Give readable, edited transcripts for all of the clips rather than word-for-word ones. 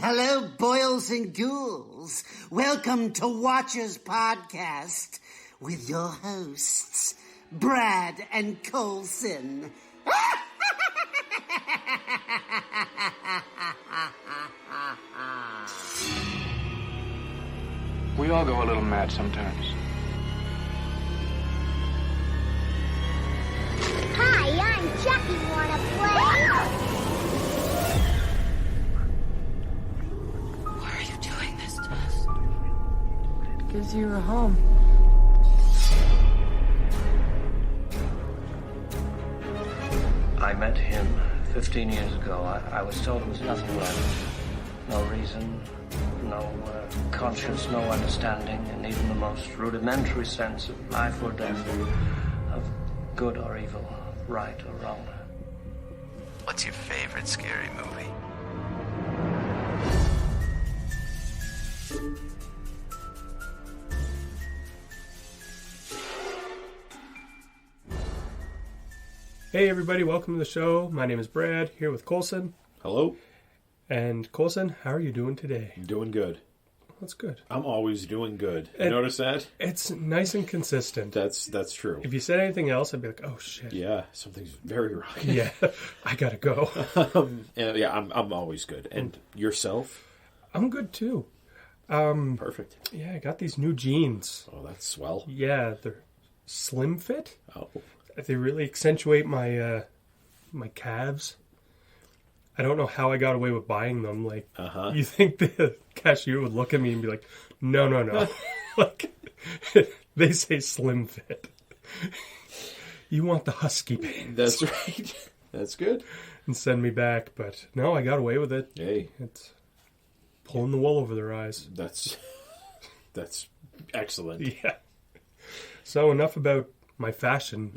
Hello, boils and ghouls. Welcome to Watchers Podcast with your hosts, Brad and Colson. We all go a little mad sometimes. Hi, I'm Chucky. Wanna play? Why are you doing this to us? Because you were home. I met him 15 years ago. I was told it was nothing left. No reason, no conscience, no understanding, and even the most rudimentary sense of life or death, of good or evil, right or wrong. What's your favorite scary movie? Hey everybody, welcome to the show. My name is Brad, here with Colson. Hello. And Colson, how are you doing today? I'm doing good. That's good. I'm always doing good. You notice that? It's nice and consistent. That's true. If you said anything else, I'd be like, oh shit. Yeah, something's very wrong. Yeah, I gotta go. I'm always good. And yourself? I'm good too. Perfect. Yeah, I got these new jeans. Oh, that's swell. Yeah, they're slim fit. Oh. They really accentuate my my calves. I don't know how I got away with buying them. Like, You think the cashier would look at me and be like, no. Like, they say slim fit. You want the husky pants. That's right. That's good. And send me back. But no, I got away with it. Hey. It's pulling the wool over their eyes. That's excellent. Yeah. So enough about my fashion.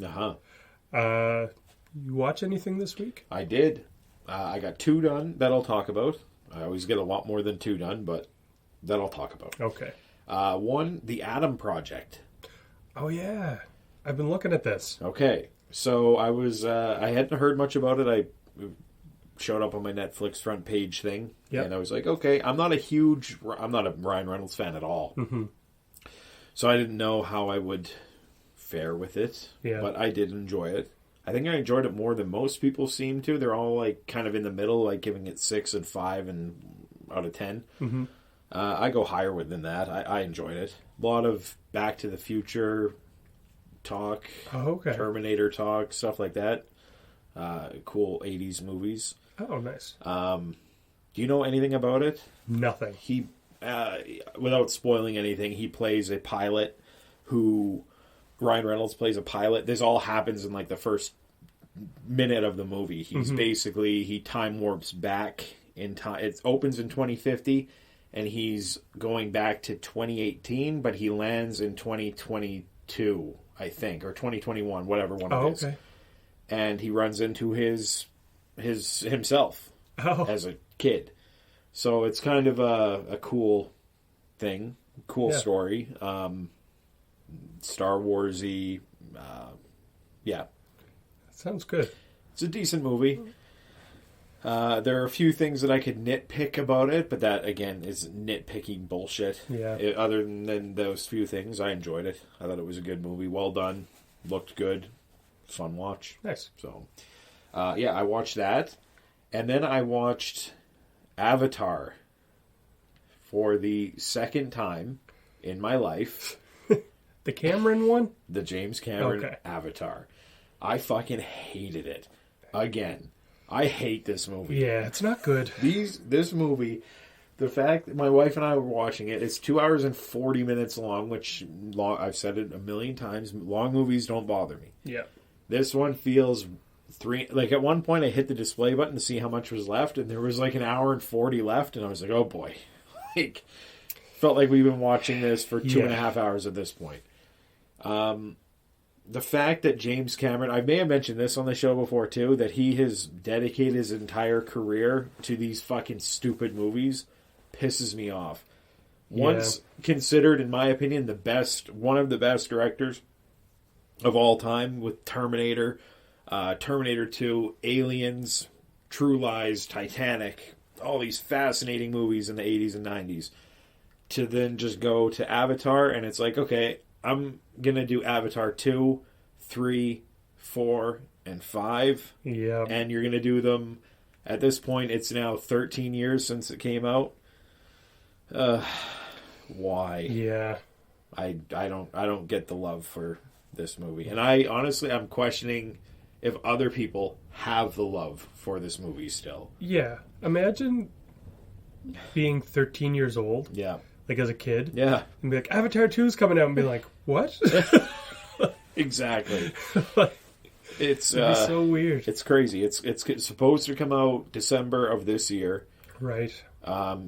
You watch anything this week? I did. I got 2 done that I'll talk about. I always get a lot more than 2 done, but that I'll talk about. Okay. 1, The Adam Project. Oh, yeah. I've been looking at this. Okay. So I was, I hadn't heard much about it. I showed up on my Netflix front page thing. Yep. And I was like, okay, I'm not a Ryan Reynolds fan at all. Mm-hmm. So I didn't know how I would fare with it. Yeah. But I did enjoy it. I think I enjoyed it more than most people seem to. They're all like kind of in the middle, like giving it 6 and 5 and out of 10. Mm-hmm. I go higher than that. I enjoyed it. A lot of Back to the Future talk, Terminator talk, stuff like that. Cool 80s movies. Oh, nice. Do you know anything about it? Nothing. He, without spoiling anything, he plays a pilot who... Ryan Reynolds plays a pilot. This all happens in like the first minute of the movie. He's basically, he time warps back in time. It opens in 2050 and he's going back to 2018, but he lands in 2022, I think, or 2021, whatever one it is. Okay. And he runs into himself as a kid. So it's kind of a cool thing, story. Star Wars-y. Yeah. Sounds good. It's a decent movie. There are a few things that I could nitpick about it, but that, again, is nitpicking bullshit. Yeah. Other than those few things, I enjoyed it. I thought it was a good movie. Well done. Looked good. Fun watch. Nice. So, I watched that. And then I watched Avatar for the second time in my life. The Cameron one? The James Cameron Avatar. I fucking hated it. Again, I hate this movie. Yeah, it's not good. This movie, the fact that my wife and I were watching it, it's 2 hours and 40 minutes long, which I've said it a million times. Long movies don't bother me. Yeah. This one feels like at one point I hit the display button to see how much was left, and there was like an hour and 40 left, and I was like, oh boy. Like, felt like we've been watching this for 2.5 hours at this point. The fact that James Cameron, I may have mentioned this on the show before too, that he has dedicated his entire career to these fucking stupid movies pisses me off. Once considered, in my opinion, one of the best directors of all time with Terminator, Terminator 2, Aliens, True Lies, Titanic, all these fascinating movies in the 80s and 90s, to then just go to Avatar, and it's like, okay, I'm going to do Avatar 2, 3, 4, and 5. Yeah. And you're going to do them, at this point, it's now 13 years since it came out. Why? Yeah. I don't get the love for this movie. And I'm questioning if other people have the love for this movie still. Yeah. Imagine being 13 years old. Yeah. Like as a kid. Yeah. And be like, Avatar 2 is coming out, and be like, what? Exactly. It's so weird. It's crazy. It's supposed to come out December of this year. Right.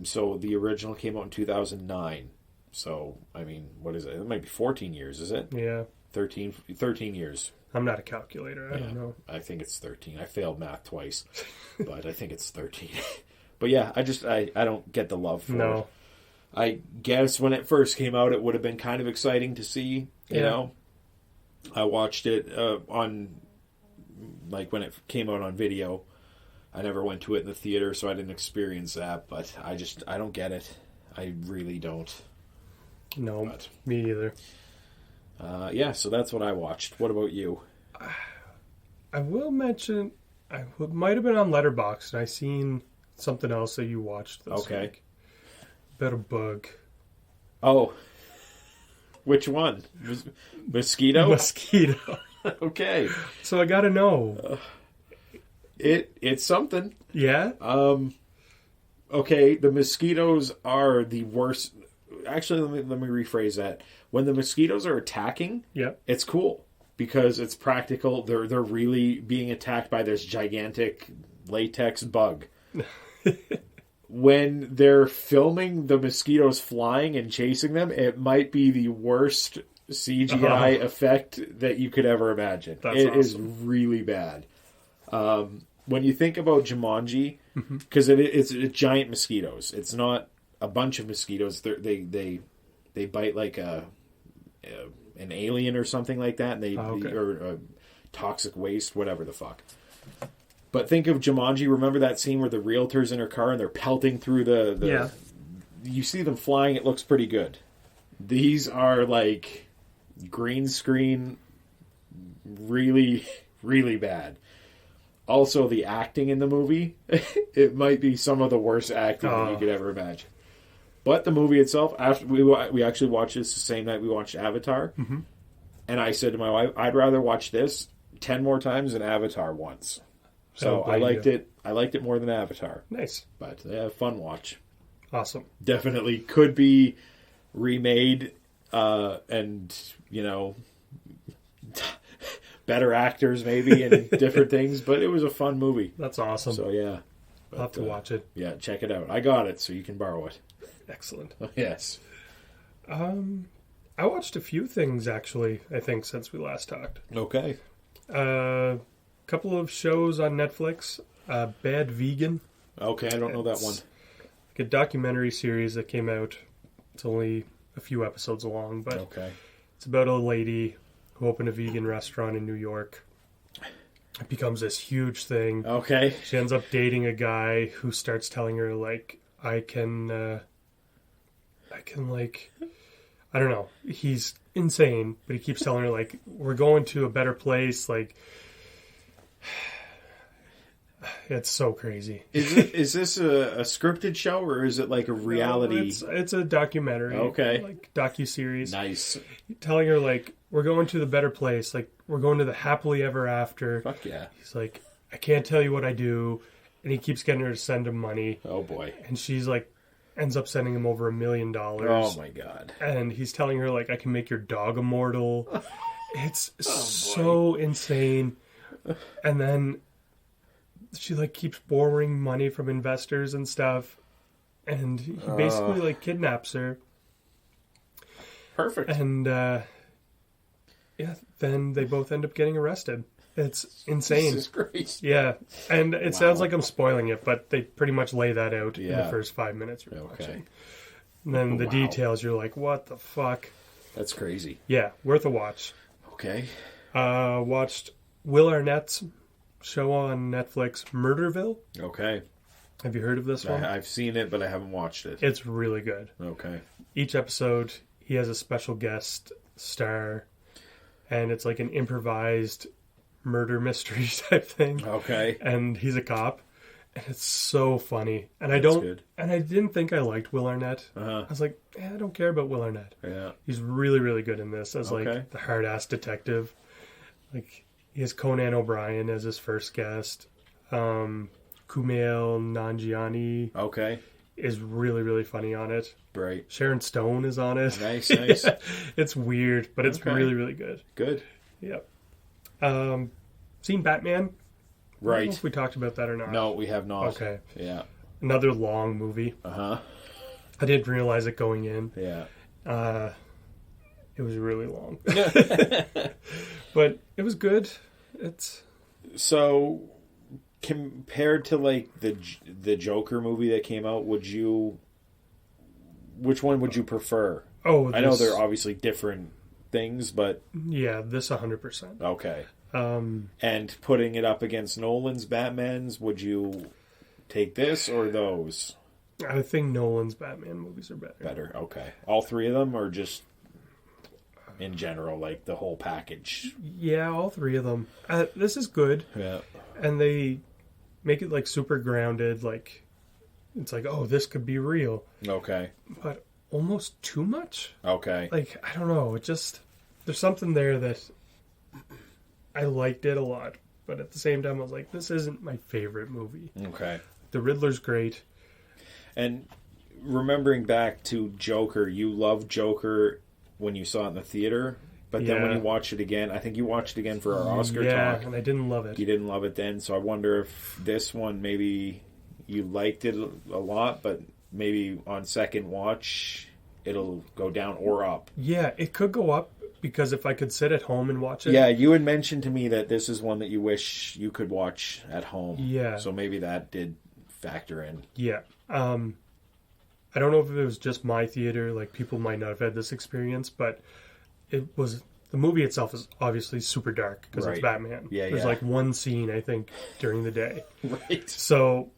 So the original came out in 2009. So, I mean, what is it? It might be 14 years, is it? Yeah. 13 years. I'm not a calculator. I don't know. I think it's 13. I failed math twice, but I think it's 13. But yeah, I don't get the love for it. I guess when it first came out, it would have been kind of exciting to see, you know. I watched it on, like, when it came out on video. I never went to it in the theater, so I didn't experience that, but I don't get it. I really don't. No, but, me either. Yeah, so that's what I watched. What about you? I will mention, might have been on Letterboxd, and I seen something else that you watched this week. About a bug. Oh. Which one? Mosquito? Mosquito. Okay. So I gotta know. It's something. Yeah? Okay, the mosquitoes are the worst. Actually, let me rephrase that. When the mosquitoes are attacking, it's cool because it's practical. They're really being attacked by this gigantic latex bug. When they're filming the mosquitoes flying and chasing them, it might be the worst CGI effect that you could ever imagine. It is really bad. When you think about Jumanji, because it's giant mosquitoes. It's not a bunch of mosquitoes. They bite like an alien or something like that, and or toxic waste, whatever the fuck. But think of Jumanji. Remember that scene where the realtor's in her car and they're pelting through the You see them flying. It looks pretty good. These are like green screen, really, really bad. Also, the acting in the movie, it might be some of the worst acting that you could ever imagine. But the movie itself, after we actually watched this the same night we watched Avatar, and I said to my wife, I'd rather watch this 10 more times than Avatar once. So I liked it. I liked it more than Avatar. Nice. But fun watch. Awesome. Definitely could be remade and, better actors maybe and different things. But it was a fun movie. That's awesome. So, yeah. I'll have to watch it. Yeah, check it out. I got it, so you can borrow it. Excellent. Yes. I watched a few things, actually, I think, since we last talked. Okay. Couple of shows on Netflix. Bad Vegan. Okay, I don't know that one. Like a documentary series that came out. It's only a few episodes long, but it's about a lady who opened a vegan restaurant in New York. It becomes this huge thing. Okay. She ends up dating a guy who starts telling her, like, I can I don't know. He's insane, but he keeps telling her, like, we're going to a better place, like, it's so crazy. Is this a scripted show or is it like a reality? No, it's a documentary. Okay. Like docuseries. Nice. Telling her, like, we're going to the better place. Like, we're going to the happily ever after. Fuck yeah. He's like, I can't tell you what I do. And he keeps getting her to send him money. Oh boy. And she's like, ends up sending him over $1 million. Oh my god. And he's telling her, like, I can make your dog immortal. It's so insane. And then she, like, keeps borrowing money from investors and stuff. And he basically, like, kidnaps her. Perfect. And, then they both end up getting arrested. It's insane. Jesus Christ. Yeah. And it sounds like I'm spoiling it, but they pretty much lay that out in the first 5 minutes you're watching. And then the details, you're like, what the fuck? That's crazy. Yeah, worth a watch. Okay. Watched Will Arnett's show on Netflix, Murderville. Okay. Have you heard of this one? I've seen it, but I haven't watched it. It's really good. Okay. Each episode, he has a special guest star, and it's like an improvised murder mystery type thing. Okay. And he's a cop, and it's so funny. And Good. And I didn't think I liked Will Arnett. Uh-huh. I was like, I don't care about Will Arnett. Yeah. He's really, really good in this as like the hard ass detective. Like he has Conan O'Brien as his first guest. Kumail Nanjiani is really, really funny on it. Right. Sharon Stone is on it. Nice. Yeah, it's weird, but it's really, really good. Good. Yep. Seen Batman? Right. I don't know if we talked about that or not. No, we have not. Okay. Yeah. Another long movie. Uh-huh. I didn't realize it going in. Yeah. It was really long. But it was good. It's... So, compared to, like, the Joker movie that came out, which one would you prefer? Oh, I know they're obviously different things, but... Yeah, this 100%. Okay. And putting it up against Nolan's Batmans, would you take this or those? I think Nolan's Batman movies are better. Better, okay. All three of them, or just in general, like the whole package? Yeah, all three of them. This is good. Yeah. And they make it like super grounded, like it's like, oh, this could be real. Okay. But almost too much. Okay. Like, I don't know, it just, there's something there that I liked it a lot, but at the same time I was like, this isn't my favorite movie. Okay. The Riddler's great. And remembering back to Joker, you loved Joker when you saw it in the theater, but then when you watched it again, I think you watched it again for our Oscar talk. Yeah, and I didn't love it. You didn't love it then, so I wonder if this one, maybe you liked it a lot, but maybe on second watch, it'll go down or up. Yeah, it could go up, because if I could sit at home and watch it... Yeah, you had mentioned to me that this is one that you wish you could watch at home. Yeah. So maybe that did factor in. Yeah. I don't know if it was just my theater, like people might not have had this experience, but it was, the movie itself is obviously super dark because it's Batman. Yeah, There's like one scene, I think, during the day. Right. So,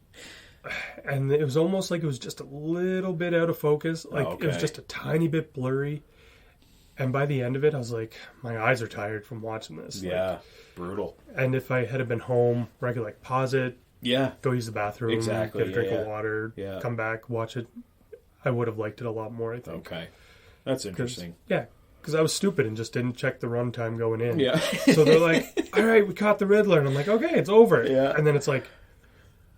and it was almost like it was just a little bit out of focus. Like it was just a tiny bit blurry. And by the end of it, I was like, my eyes are tired from watching this. Yeah, like, brutal. And if I had been home where I could like pause it, go use the bathroom, exactly, get a drink of water, come back, watch it, I would have liked it a lot more, I think. Okay. That's interesting. Because I was stupid and just didn't check the runtime going in. Yeah. So they're like, all right, we caught the Riddler. And I'm like, okay, it's over. Yeah. And then it's like,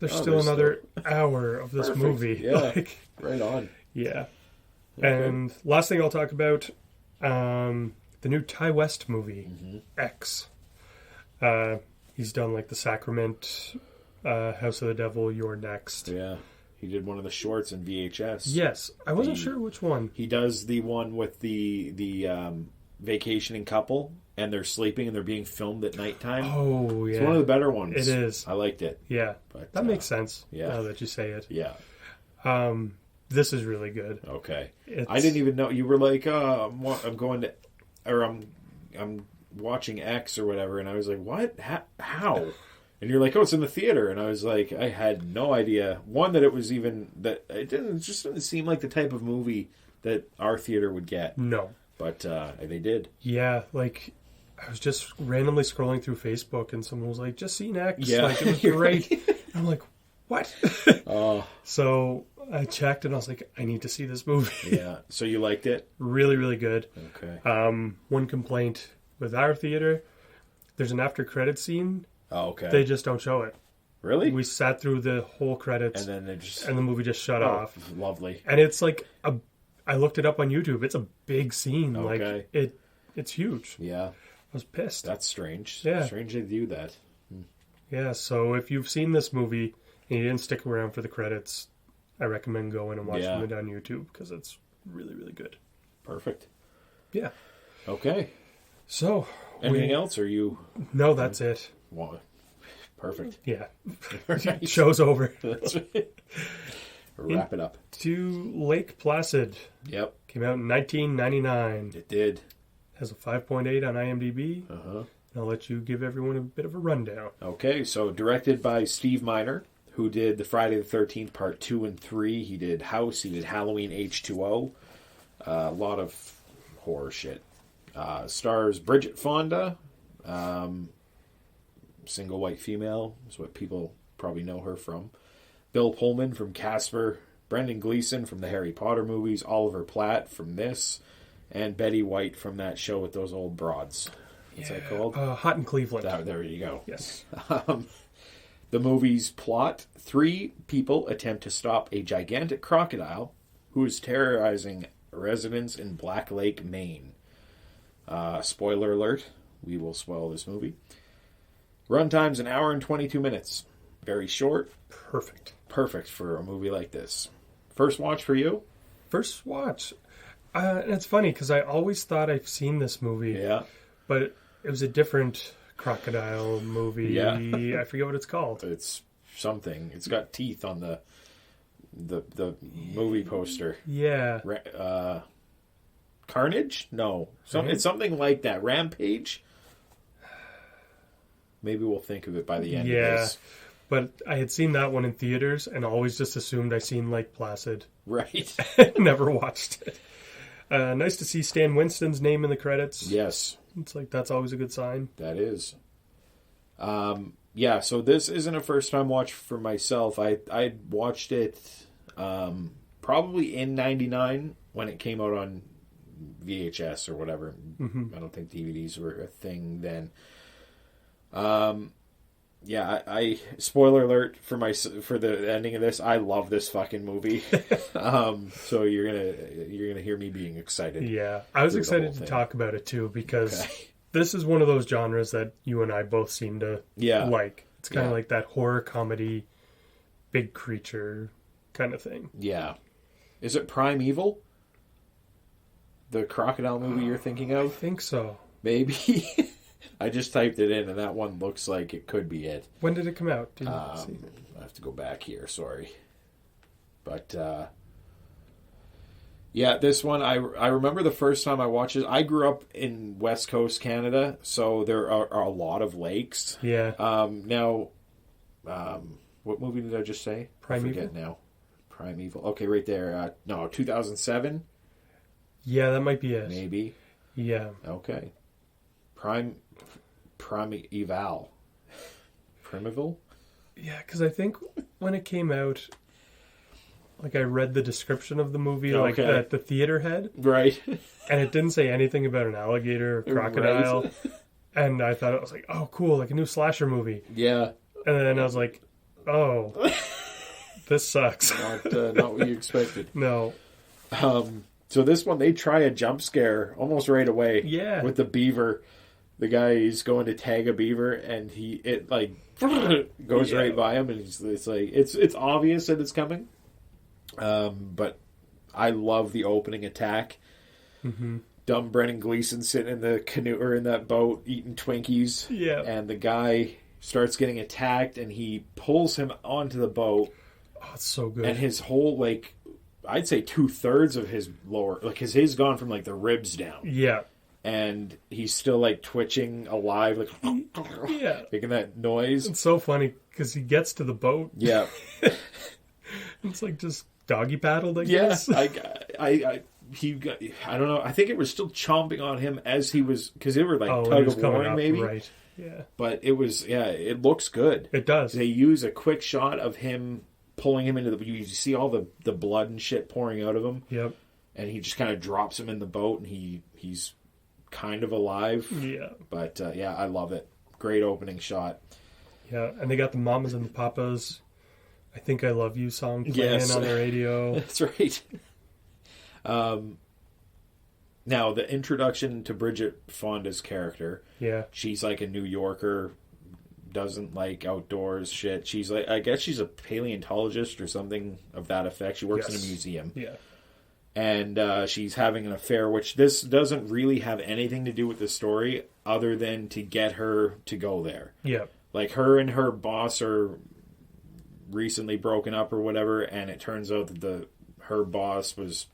there's still another hour of this movie. Yeah. Like, right on. Yeah. Okay. And last thing I'll talk about, the new Ty West movie, X. He's done like The Sacrament, House of the Devil, You're Next. Yeah. He did one of the shorts in VHS. Yes. I wasn't sure which one. He does the one with the vacationing couple, and they're sleeping and they're being filmed at nighttime. Oh, yeah. It's one of the better ones. It is. I liked it. Yeah. But, that makes sense now that you say it. Yeah. This is really good. Okay. I didn't even know. You were like, I'm going to... Or I'm watching X or whatever, and I was like, what? How? And you're like, oh, it's in the theater. And I was like, I had no idea. One, that it was even... that it just didn't seem like the type of movie that our theater would get. No. But they did. Yeah, like, I was just randomly scrolling through Facebook, and someone was like, just seen X. Yeah. Like, it was great. And I'm like, what? Oh. So I checked, and I was like, I need to see this movie. Yeah. So you liked it? Really, really good. Okay. One complaint with our theater, there's an after credit scene. Oh, okay. They just don't show it. Really? We sat through the whole credits, and then the movie just shut off. Lovely. And it's like I looked it up on YouTube. It's a big scene. Okay. Like it's huge. Yeah. I was pissed. That's strange. Yeah. Strange they do that. Yeah. So if you've seen this movie and you didn't stick around for the credits, I recommend going and watching it on YouTube because it's really, really good. Perfect. Yeah. Okay. So anything else? Or you? No, that's it. Perfect. Yeah. Right. Show's over. That's right. Wrap it up. To Lake Placid. Yep. Came out in 1999. It did. Has a 5.8 on IMDb. Uh-huh. I'll let you give everyone a bit of a rundown. Okay, so directed by Steve Miner, who did the Friday the 13th Part 2 and 3. He did House. He did Halloween H2O. A lot of horror shit. Stars Bridget Fonda. Single white female is what people probably know her from. Bill Pullman from Casper. Brendan Gleeson from the Harry Potter movies. Oliver Platt from this. And Betty White from that show with those old broads. What's that called? Hot in Cleveland. There you go. Yes. The movie's plot: 3 people attempt to stop a gigantic crocodile who is terrorizing residents in Black Lake, Maine. Spoiler alert, we will spoil this movie. Runtime's an hour and 22 minutes. Very short. Perfect for a movie like this. First watch for you? First watch. And it's funny because I always thought I've seen this movie. Yeah. But it was a different crocodile movie. Yeah. I forget what it's called. It's something. It's got teeth on the movie poster. Yeah. Carnage? No. It's something like that. Rampage? Maybe we'll think of it by the end of this. But I had seen that one in theaters and always just assumed I seen like Placid. Right. Never watched it. Nice to see Stan Winston's name in the credits. Yes. It's like, that's always a good sign. That is. So this isn't a first-time watch for myself. I watched it probably in 99 when it came out on VHS or whatever. Mm-hmm. I don't think DVDs were a thing then. I spoiler alert for the ending of this. I love this fucking movie. So you're gonna hear me being excited. Yeah, I was excited to talk about it too because this is one of those genres that you and I both seem to like. It's kind of like that horror comedy, big creature kind of thing. Yeah, is it Primeval? The crocodile movie you're thinking of? I think so. Maybe. I just typed it in, and that one looks like it could be it. When did it come out? Did you see? I have to go back here, sorry. But, this one, I remember the first time I watched it. I grew up in West Coast Canada, so there are a lot of lakes. Yeah. What movie did I just say? Primeval? I forget now. Primeval. Okay, right there. 2007? Yeah, that might be it. Maybe. Yeah. Okay. Primeval. Primeval? Yeah, because I think when it came out, like I read the description of the movie like that the theater had. Right. And it didn't say anything about an alligator or crocodile. Right. And I thought it was like, oh, cool, like a new slasher movie. Yeah. And then I was like, oh, this sucks. Not what you expected. No. So this one, they try a jump scare almost right away. Yeah. With the beaver. The guy is going to tag a beaver, and it goes right by him, and it's obvious that it's coming. But I love the opening attack. Mm-hmm. Dumb Brendan Gleeson sitting in the canoe or in that boat eating Twinkies. Yeah. And the guy starts getting attacked, and he pulls him onto the boat. Oh, it's so good. And his whole I'd say 2/3 of his lower his gone from the ribs down. Yeah. And he's still twitching alive, making that noise. It's so funny because he gets to the boat. Yeah, it's just doggy paddled. I guess. I don't know. I think it was still chomping on him as he was because they were tug of war, maybe. Right. Yeah. But it was it looks good. It does. They use a quick shot of him pulling him into the. You see all the blood and shit pouring out of him. Yep. And he just kind of drops him in the boat, and he's kind of alive. Yeah. But, I love it. Great opening shot. Yeah, and they got the Mamas and the Papas I Think I Love You song playing on the radio. That's right. Now, the introduction to Bridget Fonda's character. Yeah. She's a New Yorker, doesn't like outdoors shit. She's I guess she's a paleontologist or something of that effect. She works in a museum. Yeah. And she's having an affair, which this doesn't really have anything to do with the story other than to get her to go there. Yeah. Her and her boss are recently broken up or whatever, and it turns out that her boss was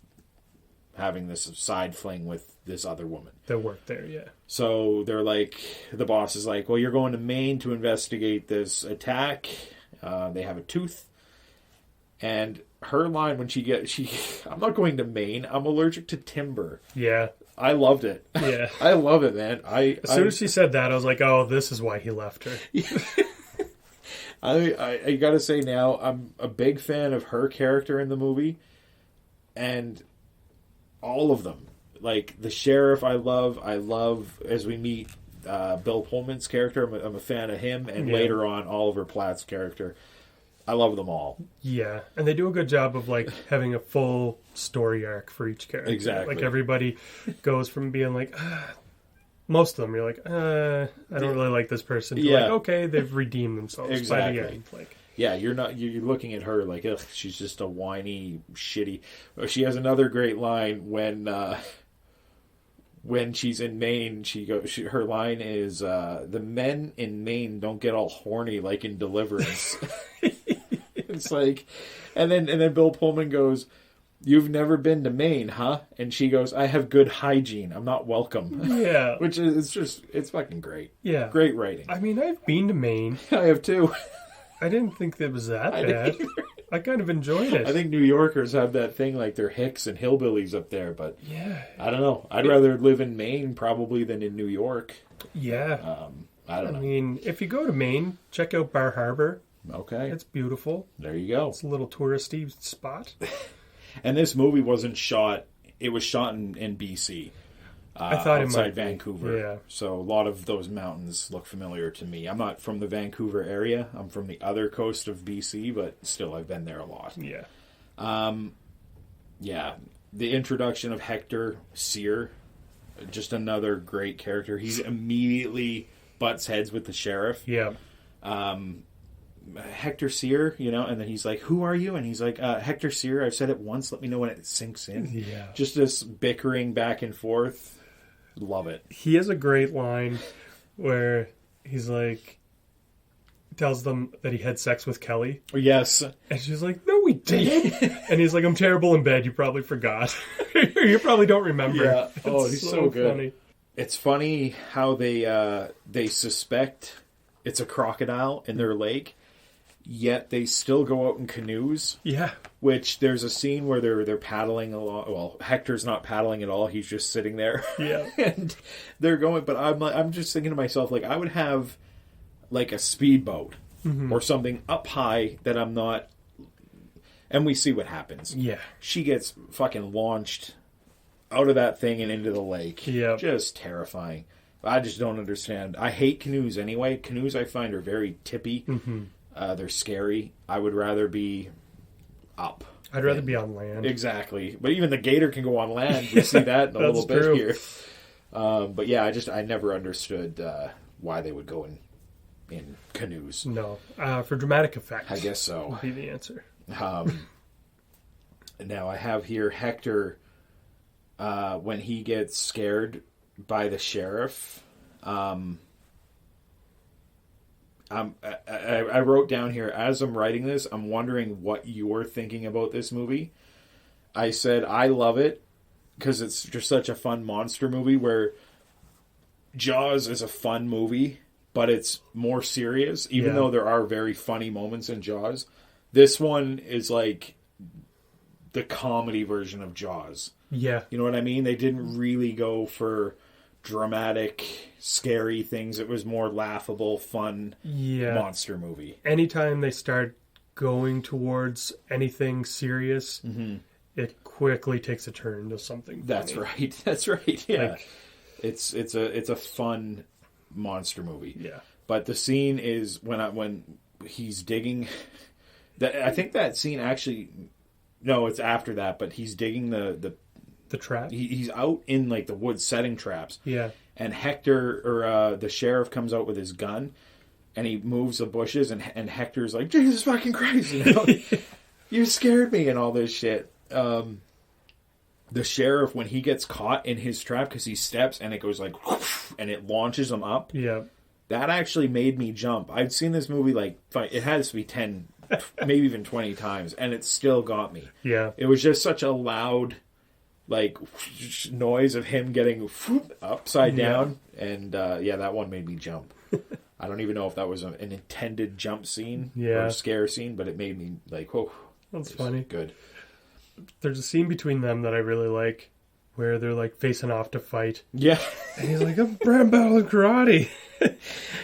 having this side fling with this other woman. That worked there, yeah. So they're the boss is well, you're going to Maine to investigate this attack, They have a tooth. And her line when I'm not going to Maine. I'm allergic to timber. Yeah. I loved it. Yeah. I love it, man. As soon as she said that, I was like, oh, this is why he left her. I gotta say now, I'm a big fan of her character in the movie. And all of them. Like, the sheriff I love as we meet Bill Pullman's character. I'm a fan of him. And later on, Oliver Platt's character. I love them all. Yeah, and they do a good job of like having a full story arc for each character. Exactly. Like everybody goes from being like, most of them, you're like, I don't really like this person. To like, okay, they've redeemed themselves by the end. Like, yeah, you're looking at her like, ugh, she's just a whiny, shitty. She has another great line when she's in Maine. Her line is, "The men in Maine don't get all horny like in Deliverance." It's like, and then Bill Pullman goes, "You've never been to Maine, huh?" And she goes, "I have good hygiene. I'm not welcome." Yeah. Which is it's fucking great. Yeah. Great writing. I mean, I've been to Maine. I have too. I didn't think it was that bad. I kind of enjoyed it. I think New Yorkers have that thing like they're hicks and hillbillies up there, but yeah, I don't know. I'd rather live in Maine probably than in New York. Yeah. I don't know. I mean, if you go to Maine, check out Bar Harbor. Okay. It's beautiful. There you go. It's a little touristy spot. And this movie wasn't shot, it was shot in BC. I thought outside Vancouver. Yeah. So a lot of those mountains look familiar to me. I'm not from the Vancouver area. I'm from the other coast of BC, but still I've been there a lot. Yeah. Yeah. The introduction of Hector Seer, just another great character. He's immediately butts heads with the sheriff. Yeah. Hector Seer, and then he's like, "Who are you?" And he's like, "Hector Seer, I've said it once, let me know when it sinks in." Yeah. Just this bickering back and forth. Love it. He has a great line where he's like, tells them that he had sex with Kelly. Yes. And she's like, "No, we didn't." And he's like, "I'm terrible in bed. You probably forgot. You probably don't remember." Yeah. Oh, it's he's so good. Funny. It's funny how they suspect it's a crocodile in their lake, yet they still go out in canoes. Yeah. Which there's a scene where they're paddling along. Well, Hector's not paddling at all. He's just sitting there. Yeah. And they're going, but I'm just thinking to myself, like, I would have like a speedboat or something up high that I'm not. And we see what happens. Yeah. She gets fucking launched out of that thing and into the lake. Yeah. Just terrifying. I just don't understand. I hate canoes anyway. Canoes I find are very tippy. Mm-hmm. They're scary. I would rather be up. I'd rather be on land. Exactly. But even the gator can go on land. We see that in a little bit here. But yeah, I never understood why they would go in canoes. No. For dramatic effect. I guess so. Would be the answer. Now I have here Hector when he gets scared by the sheriff. I wrote down here, as I'm writing this, I'm wondering what you're thinking about this movie. I said, I love it because it's just such a fun monster movie where Jaws is a fun movie, but it's more serious, even though there are very funny moments in Jaws. This one is like the comedy version of Jaws. Yeah. You know what I mean? They didn't really go for dramatic, scary things. It was more laughable, fun monster movie. Anytime they start going towards anything serious, it quickly takes a turn to something funny. That's right. Yeah. Like, it's a fun monster movie. Yeah. But the scene is when he's digging I think that scene actually, no, it's after that, but he's digging the trap. He's out in like the woods setting traps. Yeah. And Hector or the sheriff comes out with his gun, and he moves the bushes, and Hector's like, "Jesus fucking Christ, you scared me," and all this shit. The sheriff, when he gets caught in his trap, because he steps and it goes like, whoosh, and it launches him up. Yeah. That actually made me jump. I've seen this movie like it has to be 10, maybe even 20 times, and it still got me. Yeah. It was just such a loud, like, noise of him getting upside down, and that one made me jump. I don't even know if that was an intended jump scene Yeah. or a scare scene, but it made me like, oh, That's funny. Good. There's a scene between them that I really like where they're like facing off to fight. Yeah. And he's like, I'm brand battling karate.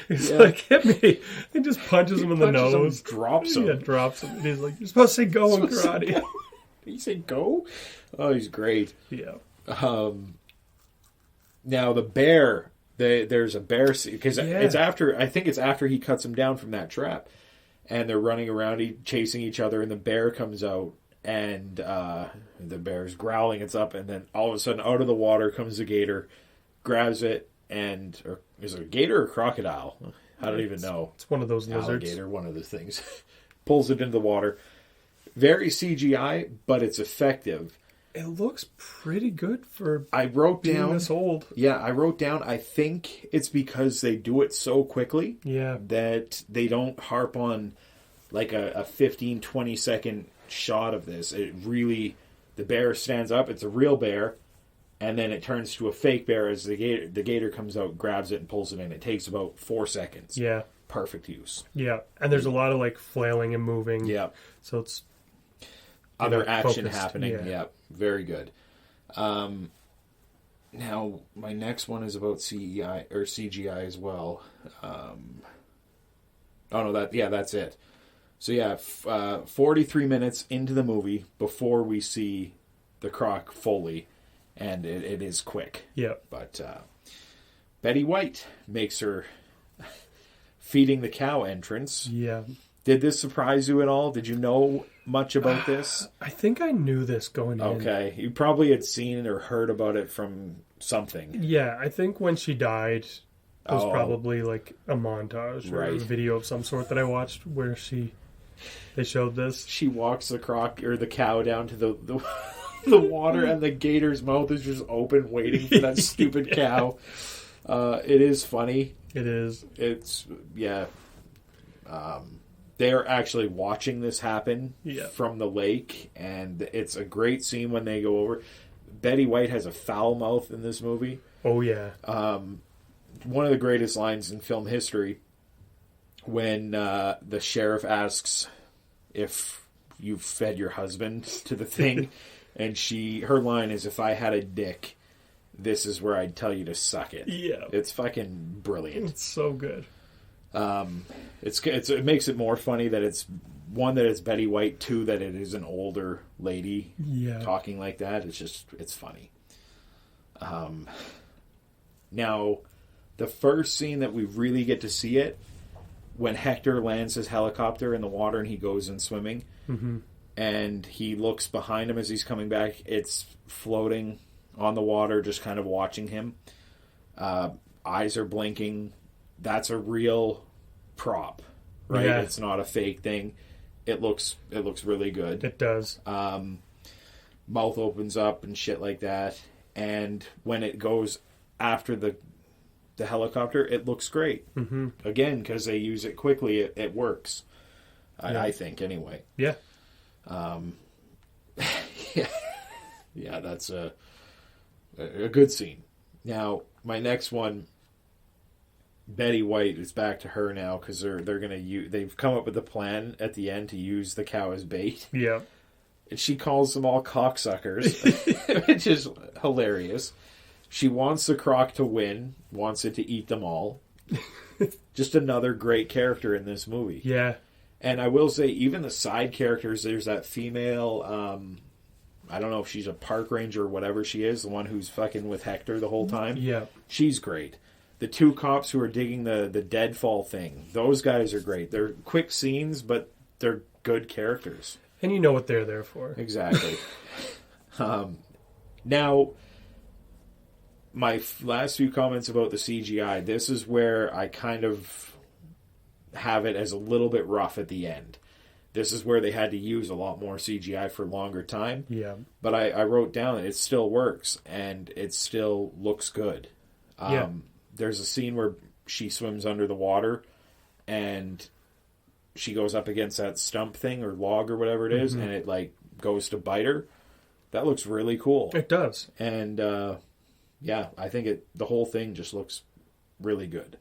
He's like, hit me. He just punches him in the nose. Drops him. Yeah, drops him. And he's like, you're supposed to say go in karate. Did you say go? Oh, he's great. Yeah. Now the bear, there's a bear scene because it's after. I think it's after he cuts him down from that trap, and they're running around, chasing each other, and the bear comes out, and the bear's growling. It's up, and then all of a sudden, out of the water comes a gator, grabs it, or is it a gator or a crocodile? I don't even know. It's one of those lizards. Alligator, one of the things. Pulls it into the water. Very CGI, but it's effective. It looks pretty good for I wrote being down this old. Yeah, I wrote down, I think it's because they do it so quickly that they don't harp on like a 15, 20 second shot of this. It really, the bear stands up, it's a real bear, and then it turns to a fake bear as the gator comes out, grabs it, and pulls it in. It takes about 4 seconds. Yeah. Perfect use. Yeah, and there's a lot of like flailing and moving. Yeah. So it's other action focused. happening. Yeah, very good. Now, my next one is about CGI as well. That's it. So 43 minutes into the movie before we see the croc fully, and it is quick. Yeah. But Betty White makes her feeding the cow entrance. Yeah. Did this surprise you at all? Did you know much about this? I think I knew this going in. Okay. You probably had seen or heard about it from something. Yeah, I think when she died, it was probably like a montage or a video of some sort that I watched where they showed this. She walks the cow down to the water, and the gator's mouth is just open waiting for that stupid cow. It is funny. It is. It's, yeah. They're actually watching this happen from the lake, and it's a great scene when they go over. Betty White has a foul mouth in this movie. Oh, yeah. One of the greatest lines in film history, when the sheriff asks if you've fed your husband to the thing, and her line is, if I had a dick, this is where I'd tell you to suck it. Yeah. It's fucking brilliant. It's so good. It makes it more funny that it's Betty White, two, that it is an older lady talking like that. It's funny. Now, the first scene that we really get to see it, when Hector lands his helicopter in the water and he goes in swimming, and he looks behind him as he's coming back, it's floating on the water, just kind of watching him. Eyes are blinking. That's a real prop, right? Yeah. It's not a fake thing. It looks really good. It does. Mouth opens up and shit like that. And when it goes after the helicopter, it looks great. Mm-hmm. Again, because they use it quickly, it works. I think, anyway. Yeah. Yeah, that's a good scene. Now, my next one, Betty White, is back to her now because they've come up with a plan at the end to use the cow as bait. Yeah. And she calls them all cocksuckers, which is hilarious. She wants the croc to win, wants it to eat them all. Just another great character in this movie. Yeah. And I will say, even the side characters, there's that female, I don't know if she's a park ranger or whatever she is, the one who's fucking with Hector the whole time. Yeah. She's great. The two cops who are digging the deadfall thing, those guys are great. They're quick scenes, but they're good characters. And you know what they're there for. Exactly. Now, my last few comments about the CGI, this is where I kind of have it as a little bit rough at the end. This is where they had to use a lot more CGI for a longer time. Yeah. But I wrote down that it still works, and it still looks good. There's a scene where she swims under the water, and she goes up against that stump thing or log or whatever it is, and it like goes to bite her. That looks really cool. It does. And I think the whole thing just looks really good.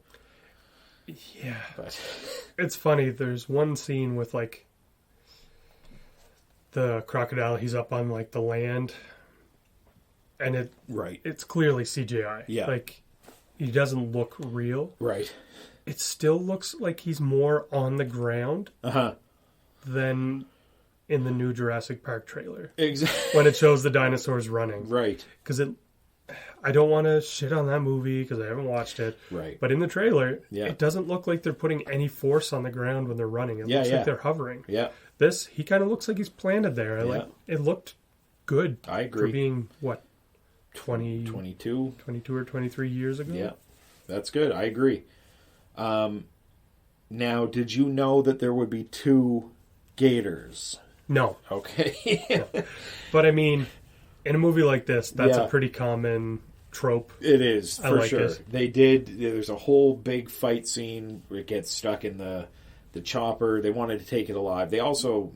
Yeah. But it's funny. There's one scene with, like, the crocodile. He's up on, like, the land. And it's clearly CGI. Yeah. Like, he doesn't look real. Right. It still looks like he's more on the ground than in the new Jurassic Park trailer. Exactly. When it shows the dinosaurs running. Right. Because I don't want to shit on that movie because I haven't watched it. Right. But in the trailer, it doesn't look like they're putting any force on the ground when they're running. It looks like they're hovering. Yeah. This, he kind of looks like he's planted there. Like, it looked good. I agree. For being, what, 22 or 23 years ago? Yeah. That's good. I agree. Now, did you know that there would be 2 gators? No. Okay. No. But I mean, in a movie like this, that's a pretty common trope. It is, for like sure. it. There's a whole big fight scene where it gets stuck in the chopper. They wanted to take it alive. They also,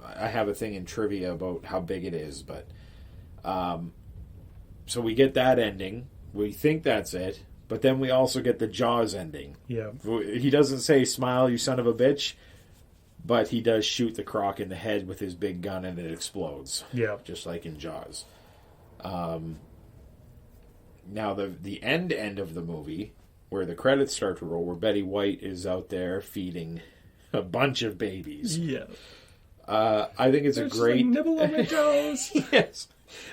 I have a thing in trivia about how big it is, but, so we get that ending. We think that's it. But then we also get the Jaws ending. Yeah. He doesn't say, "Smile, you son of a bitch," but he does shoot the croc in the head with his big gun and it explodes. Yeah. Just like in Jaws. Now, the end of the movie, where the credits start to roll, where Betty White is out there feeding a bunch of babies. Yeah. I think it's a great... Just nibble on my jaws. Yes.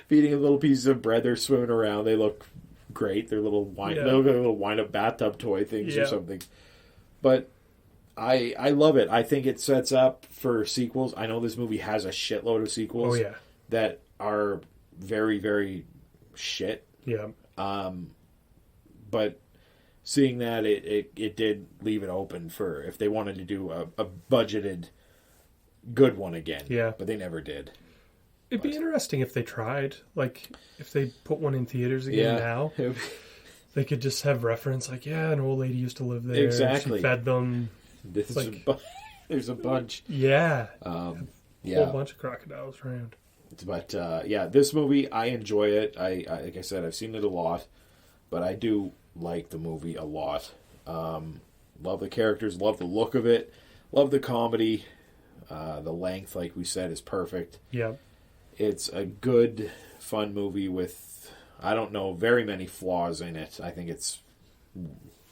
Feeding a little piece of bread. They're swimming around. They look great. They're little they look like little wind-up bathtub toy things or something. But I love it. I think it sets up for sequels. I know this movie has a shitload of sequels that are very, very shit. Yeah. But seeing that, it did leave it open for if they wanted to do a budgeted good one again. Yeah. But they never did. It'd be interesting if they tried. Like, if they put one in theaters again now. They could just have reference, like, an old lady used to live there. Exactly. She fed them. There's a bunch. Yeah. A whole bunch of crocodiles around. But, this movie, I enjoy it. I like I said, I've seen it a lot. But I do like the movie a lot. Love the characters, love the look of it, love the comedy. The length, like we said, is perfect. Yeah. It's a good, fun movie with, I don't know, very many flaws in it. I think it's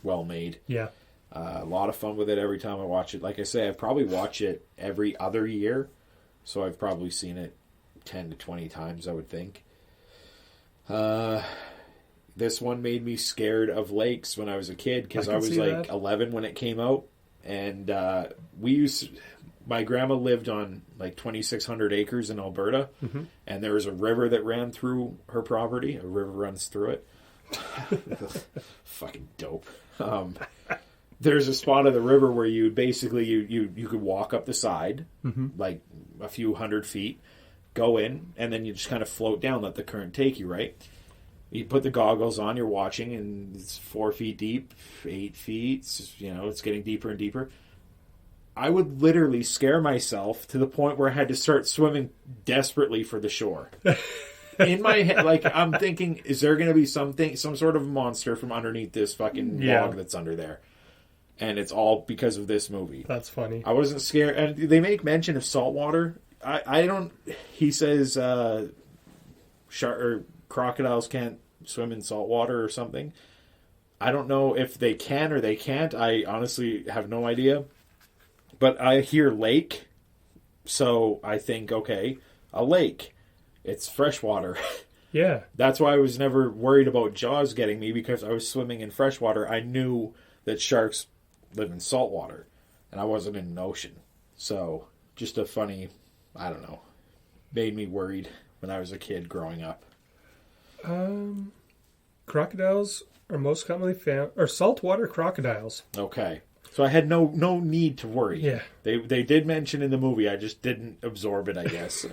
well made. Yeah. A lot of fun with it every time I watch it. Like I say, I probably watch it every other year. So I've probably seen it 10 to 20 times, I would think. This one made me scared of lakes when I was a kid because I was like 11 when it came out. And my grandma lived on like 2,600 acres in Alberta, and there was a river that ran through her property. A river runs through it. Fucking dope. There's a spot of the river where you basically you could walk up the side, like a few hundred feet, go in, and then you just kind of float down, let the current take you, right? You put the goggles on, you're watching, and it's 4 feet deep, 8 feet, it's getting deeper and deeper. I would literally scare myself to the point where I had to start swimming desperately for the shore. In my head, like, I'm thinking, is there going to be some sort of monster from underneath this fucking log that's under there? And it's all because of this movie. That's funny. I wasn't scared. And they make mention of saltwater. I don't... He says crocodiles can't swim in saltwater or something. I don't know if they can or they can't. I honestly have no idea. But I hear lake, so I think, okay, a lake. It's freshwater. Yeah. That's why I was never worried about Jaws getting me, because I was swimming in freshwater. I knew that sharks live in saltwater, and I wasn't in an ocean. So, just a funny, I don't know, made me worried when I was a kid growing up. Crocodiles are most commonly found, or saltwater crocodiles. Okay. So I had no need to worry. Yeah. They did mention in the movie, I just didn't absorb it, I guess.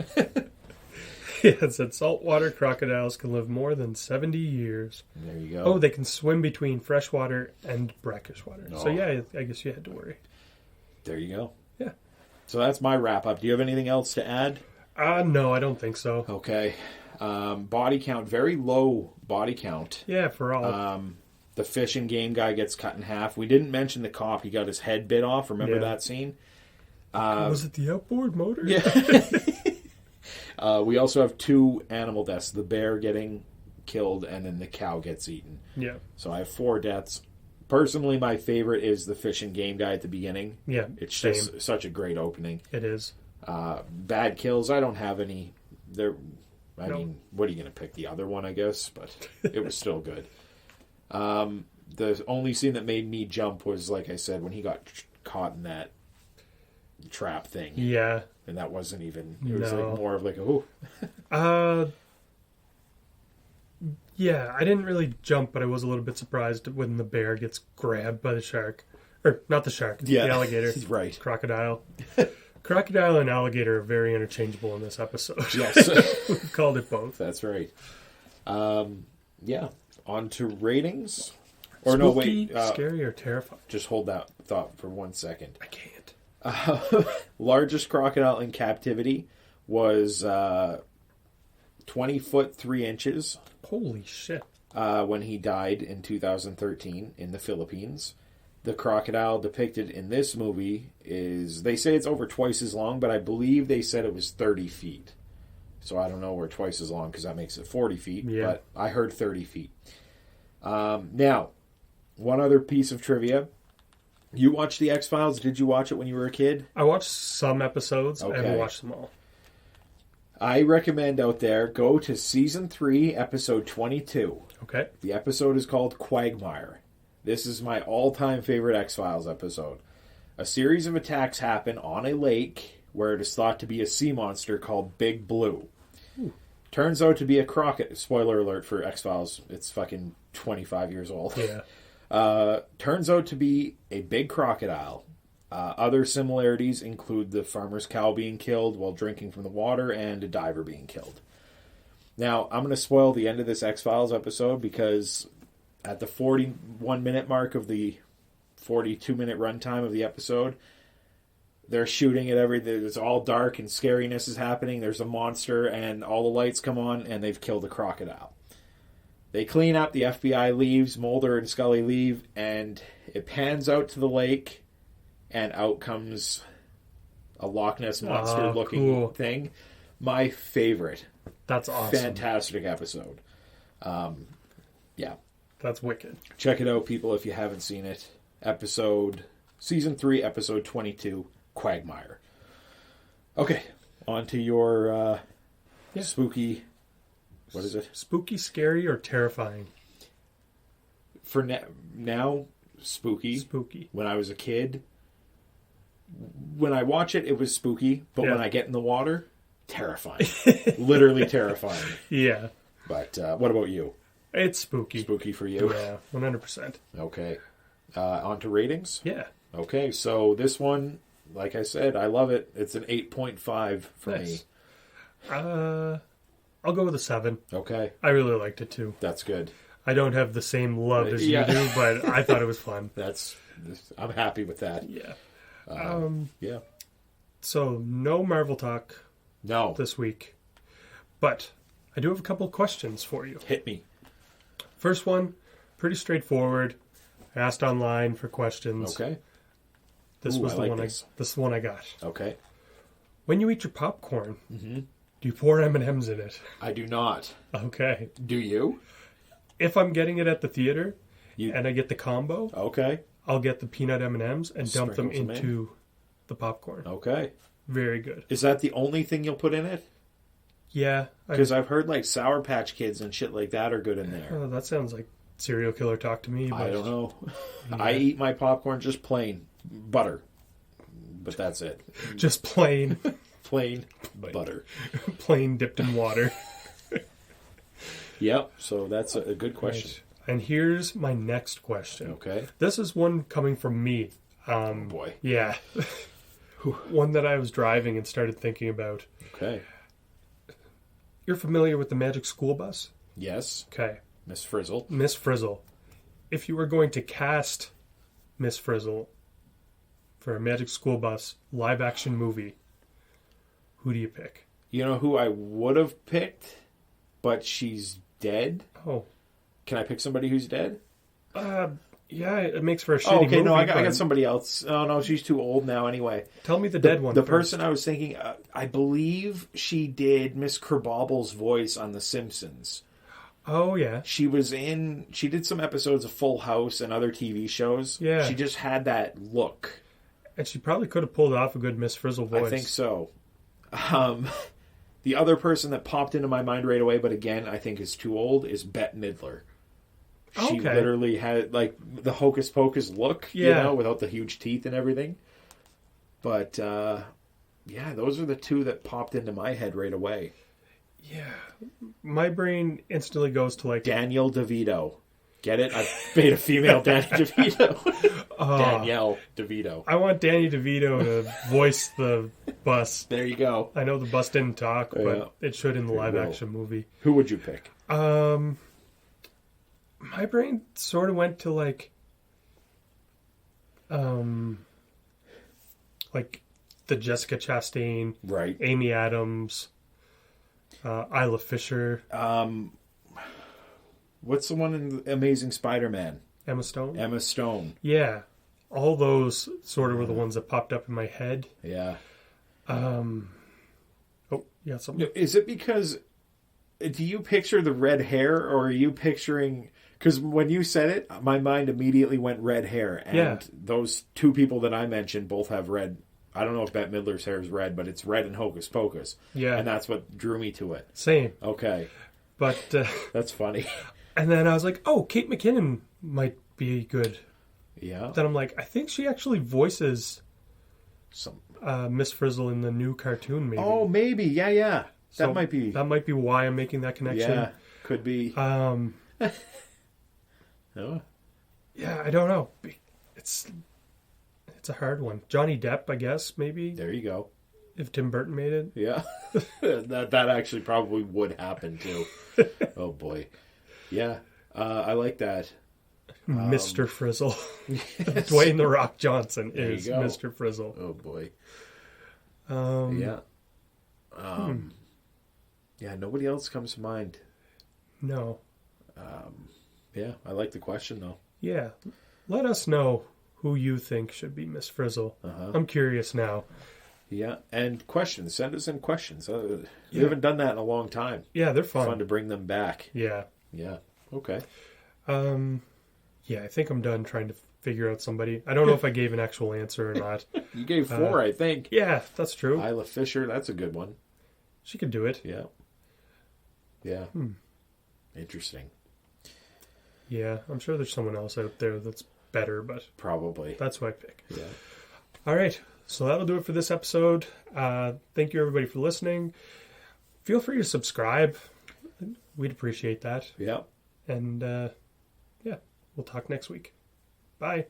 It said saltwater crocodiles can live more than 70 years. There you go. Oh, they can swim between freshwater and brackish water. Oh. So yeah, I guess you had to worry. There you go. Yeah. So that's my wrap-up. Do you have anything else to add? No, I don't think so. Okay. Body count, very low body count. Yeah, for all. The fish and game guy gets cut in half. We didn't mention the cop. He got his head bit off. Remember that scene? Was it the outboard motor? Yeah. We also have 2 animal deaths. The bear getting killed and then the cow gets eaten. Yeah. So I have 4 deaths. Personally, my favorite is the fish and game guy at the beginning. Yeah, it's just such a great opening. It is. Bad kills, I don't have any. I mean, what are you going to pick? The other one, I guess, but it was still good. The only scene that made me jump was, like I said, when he got caught in that trap thing. Yeah. And that wasn't even, it was like more of like, oh. Yeah, I didn't really jump, but I was a little bit surprised when the bear gets grabbed by the shark. Or, not the shark, the alligator. Right. Crocodile. Crocodile and alligator are very interchangeable in this episode. Yes. We've called it both. That's right. Yeah. On to ratings. Or Spooky, no, wait. Scary, or terrifying? Just hold that thought for 1 second. I can't. Largest crocodile in captivity was 20 foot 3 inches. Holy shit. When he died in 2013 in the Philippines. The crocodile depicted in this movie is, they say it's over twice as long, but I believe they said it was 30 feet. So I don't know where twice as long, because that makes it 40 feet, but I heard 30 feet. Now, one other piece of trivia. You watched The X-Files? Did you watch it when you were a kid? I watched some episodes. Okay. I haven't watched them all. I recommend out there, go to Season 3, Episode 22. Okay. The episode is called Quagmire. This is my all-time favorite X-Files episode. A series of attacks happen on a lake where it is thought to be a sea monster called Big Blue. Ooh. Turns out to be a crocodile. Spoiler alert for X-Files. It's fucking 25 years old. Yeah. Turns out to be a big crocodile. Other similarities include the farmer's cow being killed while drinking from the water and a diver being killed. Now, I'm going to spoil the end of this X-Files episode because at the 41-minute mark of the 42-minute runtime of the episode, they're shooting at everything. It's all dark and scariness is happening. There's a monster and all the lights come on and they've killed a crocodile. They clean up, the FBI leaves, Mulder and Scully leave, and it pans out to the lake, and out comes a Loch Ness monster-looking thing. My favorite. That's awesome. Fantastic episode. Yeah. That's wicked. Check it out, people, if you haven't seen it. Season 3, Episode 22, Quagmire. Okay, on to your spooky... What is it? Spooky, scary, or terrifying? For now, spooky. Spooky. When I was a kid, when I watch it, it was spooky. But when I get in the water, terrifying. Literally terrifying. Yeah. But what about you? It's spooky. Spooky for you? Yeah, 100%. Okay. On to ratings? Yeah. Okay, so this one, like I said, I love it. It's an 8.5 for me. I'll go with a 7. Okay. I really liked it too. That's good. I don't have the same love as you do, but I thought it was fun. I'm happy with that. Yeah. Yeah. So, no Marvel talk this week. But I do have a couple of questions for you. Hit me. First one, pretty straightforward. I asked online for questions. Okay. This is the one I got. Okay. When you eat your popcorn, do you pour M&Ms in it? I do not. Okay. Do you? If I'm getting it at the theater and I get the combo, okay, I'll get the peanut M&Ms and dump them into the popcorn. Okay. Very good. Is that the only thing you'll put in it? Yeah. Because I've heard like Sour Patch Kids and shit like that are good in there. Oh, that sounds like serial killer talk to me. But I don't know. Yeah. I eat my popcorn just plain butter. But that's it. Just plain. Plain butter. Plain dipped in water. Yep. So that's a good question. Right. And here's my next question. Okay. This is one coming from me. Oh boy. Yeah. One that I was driving and started thinking about. Okay. You're familiar with the Magic School Bus? Yes. Okay. Miss Frizzle. Miss Frizzle. If you were going to cast Miss Frizzle for a Magic School Bus live action movie, who do you pick? You know who I would have picked, but she's dead? Oh. Can I pick somebody who's dead? Yeah, it makes for a shitty movie. Okay, no, I got somebody else. Oh, no, she's too old now anyway. Tell me the dead one The first. person I was thinking, I believe she did Miss Kerbobble's voice on The Simpsons. Oh, yeah. She did some episodes of Full House and other TV shows. Yeah. She just had that look. And she probably could have pulled off a good Miss Frizzle voice. I think so. The other person that popped into my mind right away, but again, I think is too old, is Bette Midler. She literally had, like, the Hocus Pocus look, you know, without the huge teeth and everything. But, yeah, those are the two that popped into my head right away. Yeah. My brain instantly goes to, like... Danielle DeVito. Get it? I made a female Danny DeVito. Danielle DeVito. I want Danny DeVito to voice the bus. There you go. I know the bus didn't talk, but it should in the live-action movie. Who would you pick? My brain sort of went to, like the Jessica Chastain, right? Amy Adams, Isla Fisher. What's the one in the Amazing Spider-Man? Emma Stone? Emma Stone. Yeah. All those sort of were the ones that popped up in my head. Yeah. Oh, yeah, something. Is it because... Do you picture the red hair, or are you picturing... Because when you said it, my mind immediately went red hair. And those two people that I mentioned both have red... I don't know if Bette Midler's hair is red, but it's red in Hocus Pocus. Yeah. And that's what drew me to it. Same. Okay. But... that's funny. And then I was like, oh, Kate McKinnon might be good. Yeah. Then I'm like, I think she actually voices some Miss Frizzle in the new cartoon, maybe. Oh, maybe. Yeah. So that might be. That might be why I'm making that connection. Yeah, could be. Oh. Yeah, I don't know. It's a hard one. Johnny Depp, I guess, maybe. There you go. If Tim Burton made it. Yeah. that actually probably would happen, too. Oh, boy. Yeah, I like that. Mr. Frizzle. Yes. Dwayne The Rock Johnson is Mr. Frizzle. Oh, boy. Yeah. Yeah, nobody else comes to mind. No. Yeah, I like the question, though. Yeah. Let us know who you think should be Miss Frizzle. I'm curious now. Yeah, and questions. Send us in questions. We haven't done that in a long time. Yeah, they're fun. Fun to bring them back. Yeah. Yeah. Okay. Yeah, I think I'm done trying to figure out somebody. I don't know if I gave an actual answer or not. You gave 4, I think. Yeah, that's true. Isla Fisher, that's a good one. She could do it. Yeah. Yeah. Interesting. Yeah, I'm sure there's someone else out there that's better, but... Probably. That's who I pick. Yeah. All right, so that'll do it for this episode. Thank you, everybody, for listening. Feel free to subscribe. We'd appreciate that. Yeah. And, yeah, we'll talk next week. Bye.